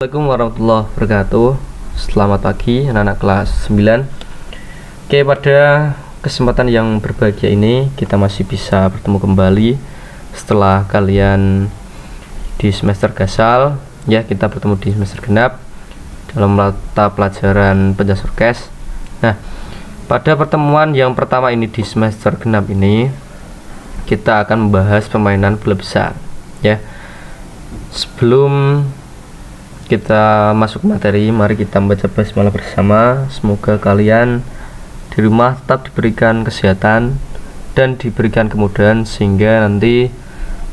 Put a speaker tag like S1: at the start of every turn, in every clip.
S1: Assalamualaikum warahmatullahi wabarakatuh. Selamat pagi anak-anak kelas 9. Oke, pada kesempatan yang berbahagia ini kita masih bisa bertemu kembali setelah kalian di semester gasal. Ya, kita bertemu di semester genap dalam mata pelajaran penjelasan orkes. Nah, pada pertemuan yang pertama ini di semester genap ini kita akan membahas permainan bola besar. Ya, sebelum kita masuk materi, mari kita membaca basmalah bersama. Semoga kalian di rumah tetap diberikan kesehatan dan diberikan kemudahan sehingga nanti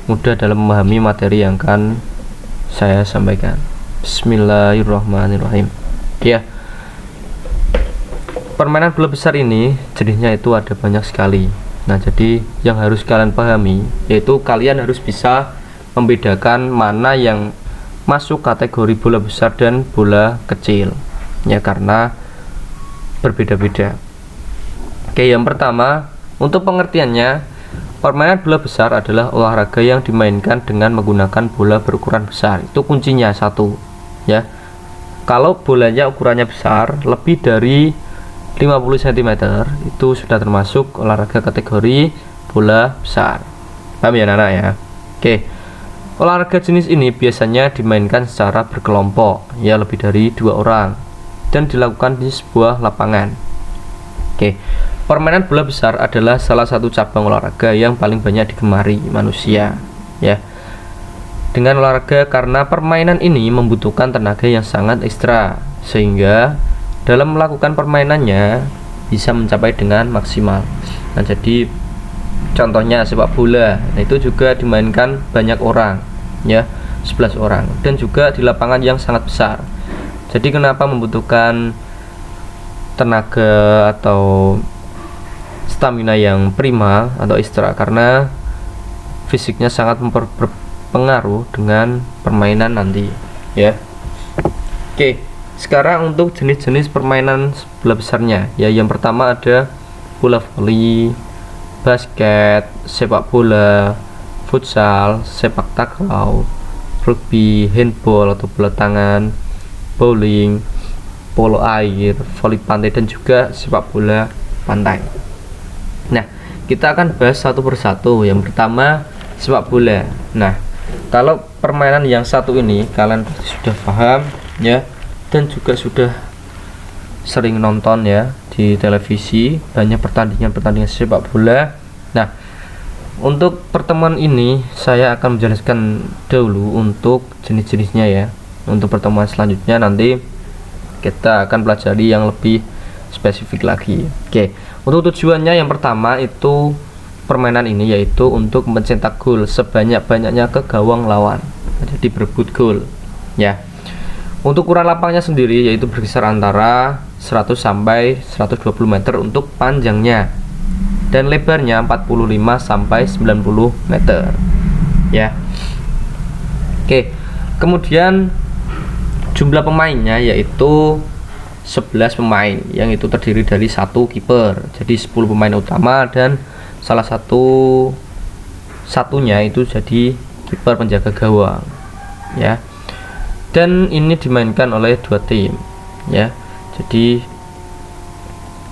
S1: mudah dalam memahami materi yang akan saya sampaikan. Bismillahirrahmanirrahim. Ya, permainan bola besar ini jenisnya itu ada banyak sekali. Nah, jadi yang harus kalian pahami yaitu kalian harus bisa membedakan mana yang masuk kategori bola besar dan bola kecil, ya, karena berbeda-beda. Oke, yang pertama, untuk pengertiannya, permainan bola besar adalah olahraga yang dimainkan dengan menggunakan bola berukuran besar. Itu kuncinya satu, ya. Kalau bolanya ukurannya besar, lebih dari 50 cm, itu sudah termasuk olahraga kategori bola besar. Paham ya, anak-anak ya? Oke. Olahraga jenis ini biasanya dimainkan secara berkelompok, ya, lebih dari 2 orang, dan dilakukan di sebuah lapangan. Oke, permainan bola besar adalah salah satu cabang olahraga yang paling banyak digemari manusia, ya. Dengan olahraga karena permainan ini membutuhkan tenaga yang sangat ekstra, sehingga dalam melakukan permainannya bisa mencapai dengan maksimal. Nah, jadi contohnya sepak bola, nah itu juga dimainkan banyak orang, ya, 11 orang, dan juga di lapangan yang sangat besar. Jadi kenapa membutuhkan tenaga atau stamina yang prima atau ekstra? Karena fisiknya sangat berpengaruh dengan permainan nanti, ya. Oke, sekarang untuk jenis-jenis permainan bola besarnya, ya. Yang pertama ada bola voli, basket, sepak bola, futsal, sepak takraw, rugby, handball atau bola tangan, bowling, polo air, voli pantai, dan juga sepak bola pantai. Nah, kita akan bahas satu persatu. Yang pertama, sepak bola. Nah, kalau permainan yang satu ini kalian sudah paham, ya, dan juga sudah sering nonton, ya, di televisi banyak pertandingan sepak bola. Nah, untuk pertemuan ini saya akan menjelaskan dahulu untuk jenis-jenisnya, ya. Untuk pertemuan selanjutnya nanti kita akan pelajari yang lebih spesifik lagi. Oke, untuk tujuannya yang pertama itu permainan ini yaitu untuk mencetak gol sebanyak-banyaknya ke gawang lawan. Jadi berebut gol, ya. Untuk ukuran lapangnya sendiri yaitu berkisar antara 100 sampai 120 meter untuk panjangnya, dan lebarnya 45 sampai 90 meter, ya. Oke, kemudian jumlah pemainnya yaitu 11 pemain, yang itu terdiri dari satu kiper. Jadi 10 pemain utama dan salah satunya itu jadi kiper penjaga gawang, ya. Dan ini dimainkan oleh 2 tim, ya. Jadi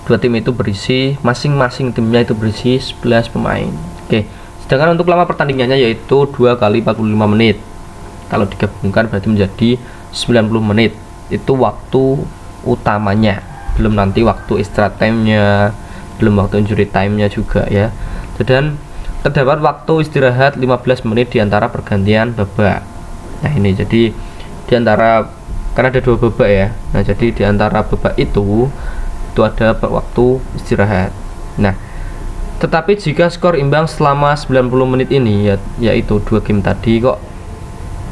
S1: 2 tim itu berisi, masing-masing timnya itu berisi 11 pemain. Oke, sedangkan untuk lama pertandingannya yaitu 2 kali 45 menit. Kalau digabungkan berarti menjadi 90 menit. Itu waktu utamanya, belum nanti waktu extra time-nya, belum waktu injury time-nya juga, ya. Dan terdapat waktu istirahat 15 menit di antara pergantian babak. Nah, ini jadi di antara, karena ada 2 babak, ya. Nah, jadi di antara babak itu ada waktu istirahat. Nah, tetapi jika skor imbang selama 90 menit ini, yaitu 2 game tadi kok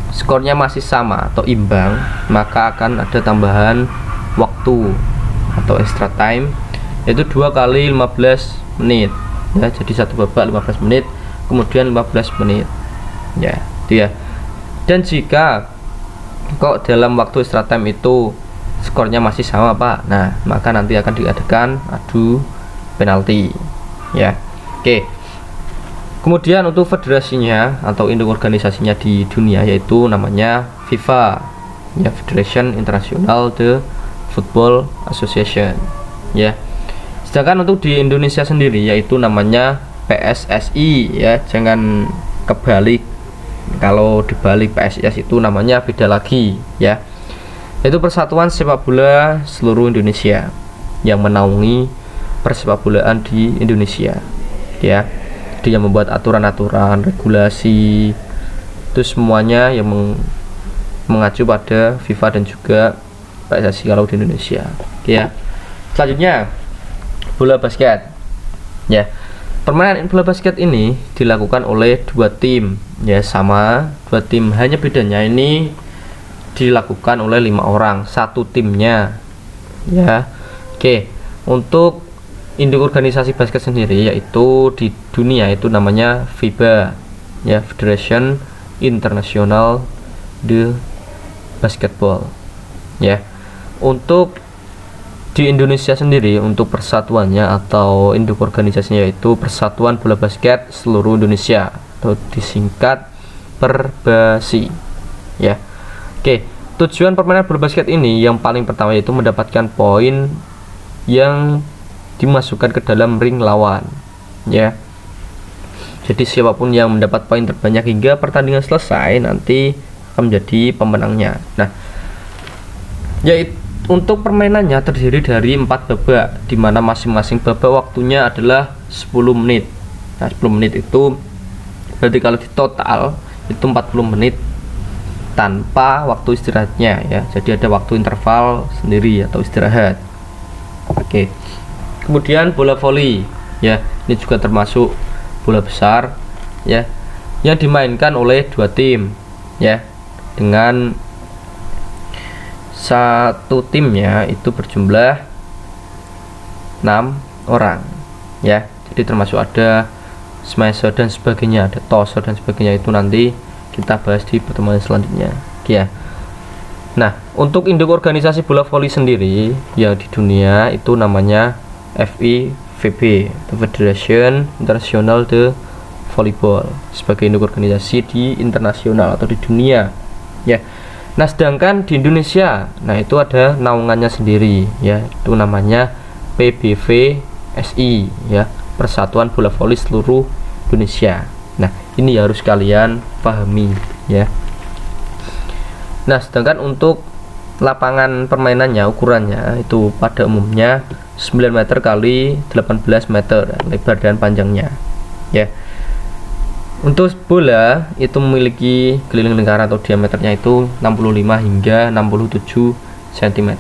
S1: skornya masih sama atau imbang, maka akan ada tambahan waktu atau extra time yaitu 2 kali 15 menit, ya. Jadi satu babak 15 menit, kemudian 15 menit, ya, itu, ya. Dan jika kok dalam waktu extra time itu skornya masih sama, Pak, nah, maka nanti akan diadakan adu penalti, ya. Oke, kemudian untuk federasinya atau induk organisasinya di dunia yaitu namanya FIFA, ya, Federation International de Football Association, ya. Sedangkan untuk di Indonesia sendiri yaitu namanya PSSI, ya, jangan kebalik. Kalau dibalik PSIS itu namanya beda lagi, ya. Yaitu Persatuan Sepak Bola Seluruh Indonesia yang menaungi persepakbolaan di Indonesia, ya. Dia membuat aturan-aturan, regulasi, itu semuanya yang mengacu pada FIFA dan juga PSSI kalau di Indonesia, ya. Selanjutnya bola basket, ya. Permainan bola basket ini dilakukan oleh dua tim, ya, sama dua tim, hanya bedanya ini dilakukan oleh 5 orang satu timnya, ya. Oke, untuk induk organisasi basket sendiri yaitu di dunia itu namanya FIBA, ya, Federation International de Basketball, ya. Untuk di Indonesia sendiri untuk persatuannya atau induk organisasinya yaitu Persatuan Bola Basket Seluruh Indonesia atau disingkat Perbasi, ya. Oke, tujuan permainan bola basket ini yang paling pertama yaitu mendapatkan poin yang dimasukkan ke dalam ring lawan, ya. Jadi siapapun yang mendapat poin terbanyak hingga pertandingan selesai nanti akan menjadi pemenangnya. Nah, yaitu untuk permainannya terdiri dari 4 babak, di mana masing-masing babak waktunya adalah 10 menit. Nah, 10 menit itu berarti kalau di total itu 40 menit tanpa waktu istirahatnya, ya. Jadi ada waktu interval sendiri atau istirahat. Oke. Kemudian bola voli, ya. Ini juga termasuk bola besar, ya, yang dimainkan oleh 2 tim, ya, dengan satu timnya itu berjumlah 6 orang, ya. Jadi termasuk ada smasher dan sebagainya, ada tosser dan sebagainya, itu nanti kita bahas di pertemuan selanjutnya, ya. Nah, untuk induk organisasi bola voli sendiri yang di dunia itu namanya FIVB, Federation International de Volleyball, sebagai induk organisasi di internasional atau di dunia, ya. Nah, sedangkan di Indonesia, nah itu ada naungannya sendiri, ya, itu namanya PBVSI, ya, Persatuan Bola Voli Seluruh Indonesia. Nah, ini harus kalian pahami, ya. Nah, sedangkan untuk lapangan permainannya ukurannya itu pada umumnya 9 meter kali 18 meter lebar dan panjangnya, ya. Untuk bola itu memiliki keliling lingkaran atau diameternya itu 65 hingga 67 cm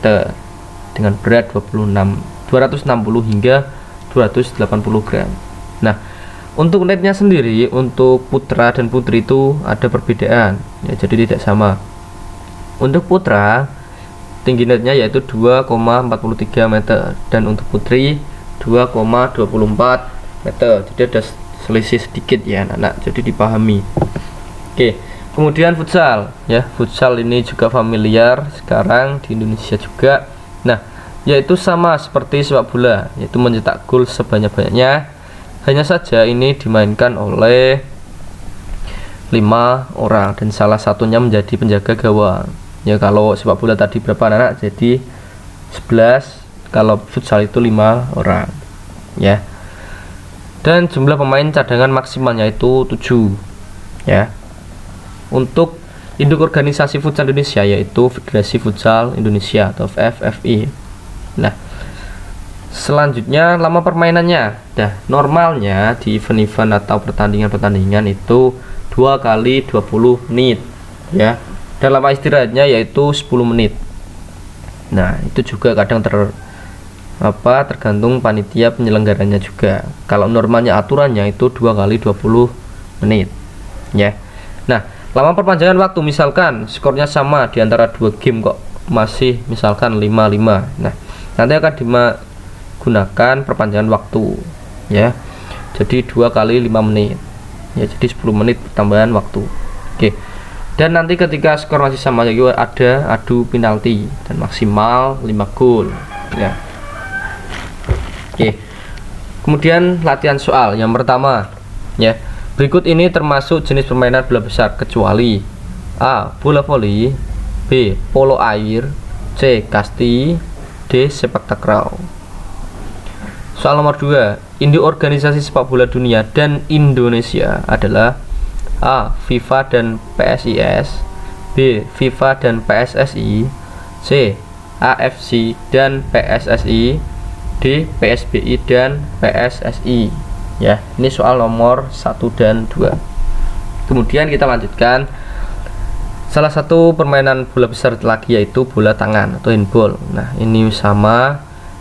S1: dengan berat 260 hingga 280 gram. Nah, untuk netnya sendiri untuk putra dan putri itu ada perbedaan, ya, jadi tidak sama. Untuk putra tinggi netnya yaitu 2,43 meter dan untuk putri 2,24 meter. Jadi ada selisih sedikit, ya, anak-anak, jadi dipahami. Oke, kemudian futsal, ya. Futsal ini juga familiar sekarang di Indonesia juga. Nah, yaitu sama seperti sepak bola, yaitu mencetak gol sebanyak-banyaknya. Hanya saja ini dimainkan oleh 5 orang dan salah satunya menjadi penjaga gawang. Ya, kalau sepak bola tadi berapa anak? Jadi 11, kalau futsal itu 5 orang, ya. Dan jumlah pemain cadangan maksimalnya itu 7, ya. Untuk induk organisasi futsal Indonesia yaitu Federasi Futsal Indonesia atau FFI. Nah, selanjutnya lama permainannya. Nah, normalnya di event-event atau pertandingan-pertandingan itu 2 kali 20 menit, ya. Dan lama istirahatnya yaitu 10 menit. Nah, itu juga kadang tergantung panitia penyelenggaranya juga. Kalau normalnya aturannya itu 2 kali 20 menit, ya. Nah, lama perpanjangan waktu misalkan skornya sama di antara 2 game kok masih misalkan 5-5. Nah, nanti akan digunakan perpanjangan waktu, ya. Jadi 2 kali 5 menit. Ya, jadi 10 menit tambahan waktu. Oke. Dan nanti ketika skor masih sama juga ada adu penalti dan maksimal 5 gol, ya. Oke. Kemudian latihan soal yang pertama, ya. Berikut ini termasuk jenis permainan bola besar kecuali A. Bola voli, B. Polo air, C. Kasti, D. Sepak takraw. Soal nomor 2, induk organisasi sepak bola dunia dan Indonesia adalah A. FIFA dan PSIS, B. FIFA dan PSSI, C. AFC dan PSSI, D. PSBI dan PSSI. Ya, ini soal nomor 1 dan 2. Kemudian kita lanjutkan salah satu permainan bola besar lagi, yaitu bola tangan atau handball. Nah, ini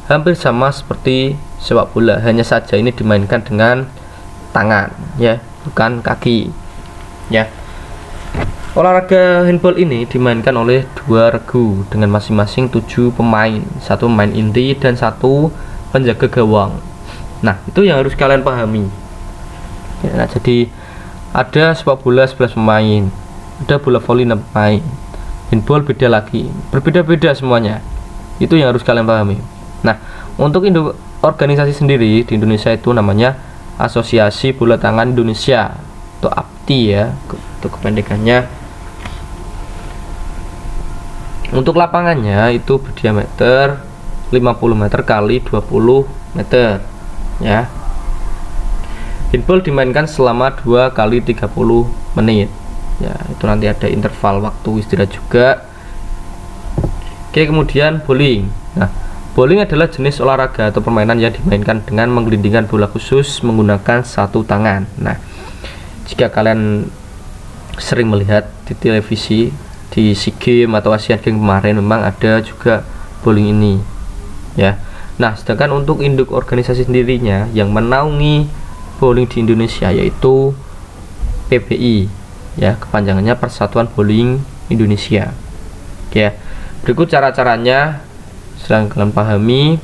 S1: hampir sama seperti sepak bola, hanya saja ini dimainkan dengan tangan, ya, bukan kaki. Ya. Olahraga handball ini dimainkan oleh 2 regu dengan masing-masing 7 pemain, 1 pemain inti dan 1 penjaga gawang. Nah, itu yang harus kalian pahami. Ya, nah, jadi ada sepak bola 11 pemain, ada bola voli 6 pemain, handball beda lagi, berbeda-beda semuanya. Itu yang harus kalian pahami. Nah, untuk induk organisasi sendiri di Indonesia itu namanya Asosiasi Bola Tangan Indonesia atau APTI, ya, untuk kependekannya. Untuk lapangannya itu berdiameter 50 meter kali 20 meter, ya. Handball dimainkan selama 2 kali 30 menit. Ya, itu nanti ada interval waktu istirahat juga. Oke, kemudian bowling. Nah, bowling adalah jenis olahraga atau permainan yang dimainkan dengan menggelindingkan bola khusus menggunakan 1 tangan. Nah, jika kalian sering melihat di televisi di SEA Games atau Asian Games kemarin, memang ada juga bowling ini, ya. Nah, sedangkan untuk induk organisasi sendirinya yang menaungi bowling di Indonesia yaitu PBI, ya, kepanjangannya Persatuan Bowling Indonesia. Ya, berikut cara-caranya, silahkan kalian pahami,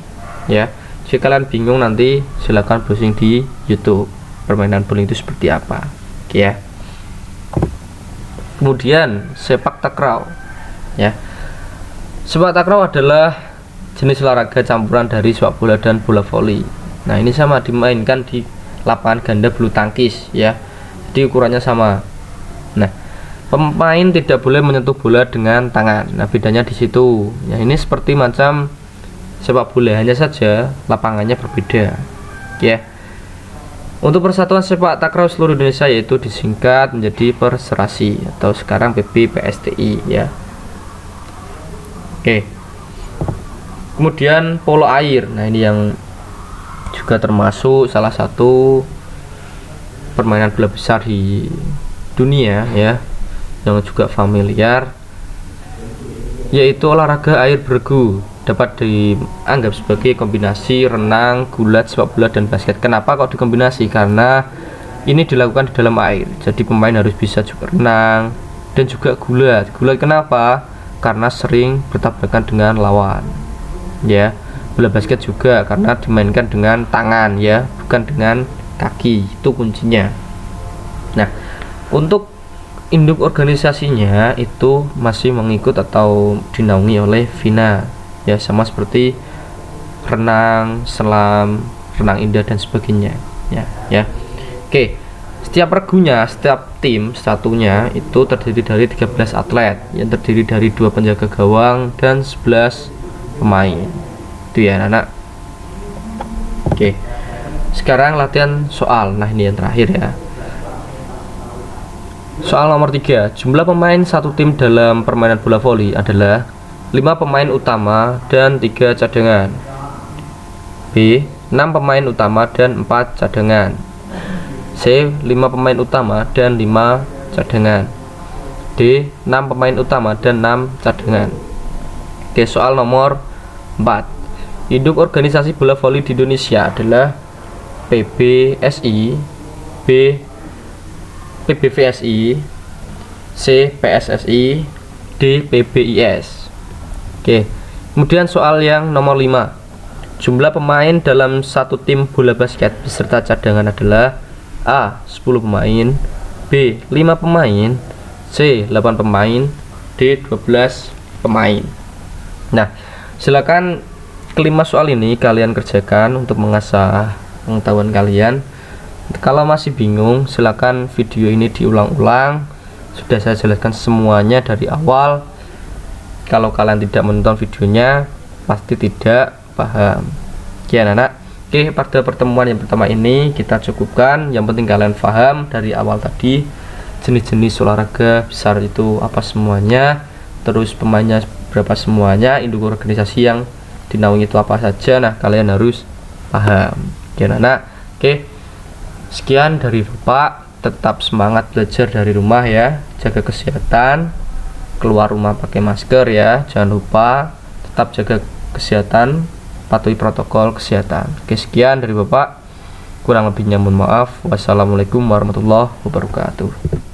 S1: ya. Jika kalian bingung nanti silahkan browsing di YouTube permainan bowling itu seperti apa, ya. Kemudian sepak takraw, ya. Sepak takraw adalah jenis olahraga campuran dari sepak bola dan bola voli. Nah, ini sama dimainkan di lapangan ganda bulu tangkis, ya. Jadi ukurannya sama. Nah, pemain tidak boleh menyentuh bola dengan tangan. Nah, bedanya di situ. Ya, ini seperti macam sepak bola, hanya saja lapangannya berbeda, ya. Untuk Persatuan Sepak Takraw seluruh Indonesia yaitu disingkat menjadi Perserasi atau sekarang PBPSTI, ya. Oke. Kemudian polo air. Nah, ini yang juga termasuk salah satu permainan bola besar di dunia, ya, yang juga familiar, yaitu olahraga air bergu. Dapat dianggap sebagai kombinasi renang, gulat, sepak bola, dan basket. Kenapa kok dikombinasi? Karena ini dilakukan di dalam air, jadi pemain harus bisa juga renang dan juga gulat. Gulat kenapa? Karena sering bertabrakan dengan lawan, ya. Bola basket juga karena dimainkan dengan tangan, ya, bukan dengan kaki. Itu kuncinya. Nah, untuk induk organisasinya itu masih mengikut atau dinaungi oleh FINA, ya, sama seperti renang, selam, renang indah dan sebagainya, ya. Oke, setiap regunya, setiap tim satunya itu terdiri dari 13 atlet yang terdiri dari 2 penjaga gawang dan 11 pemain. Itu ya, anak. Oke, sekarang latihan soal. Nah, ini yang terakhir, ya. Soal nomor 3, jumlah pemain satu tim dalam permainan bola voli adalah 5 pemain utama dan 3 cadangan. B. 6 pemain utama dan 4 cadangan. C. 5 pemain utama dan 5 cadangan. D. 6 pemain utama dan 6 cadangan. Oke, soal nomor 4, induk organisasi bola voli di Indonesia adalah PBSI, B. PBVSI, C. PSSI, D. PBIS. Oke, kemudian soal yang nomor 5, jumlah pemain dalam satu tim bola basket beserta cadangan adalah A. 10 pemain, B. 5 pemain, C. 8 pemain, D. 12 pemain. Nah, silakan kelima soal ini kalian kerjakan untuk mengasah pengetahuan kalian. Kalau masih bingung, silakan video ini diulang-ulang. Sudah saya jelaskan semuanya dari awal. Kalau kalian tidak menonton videonya pasti tidak paham. Oke anak-anak, oke, pada pertemuan yang pertama ini kita cukupkan. Yang penting kalian paham dari awal tadi jenis-jenis olahraga besar itu apa semuanya, terus pemainnya berapa semuanya, induk organisasi yang dinaungi itu apa saja. Nah, kalian harus paham. Oke anak-anak, oke, sekian dari Bapak. Tetap semangat belajar dari rumah ya, jaga kesehatan, keluar rumah pakai masker ya, jangan lupa tetap jaga kesehatan, patuhi protokol kesehatan. Oke, sekian dari Bapak, kurang lebihnya mohon maaf. Wassalamualaikum warahmatullahi wabarakatuh.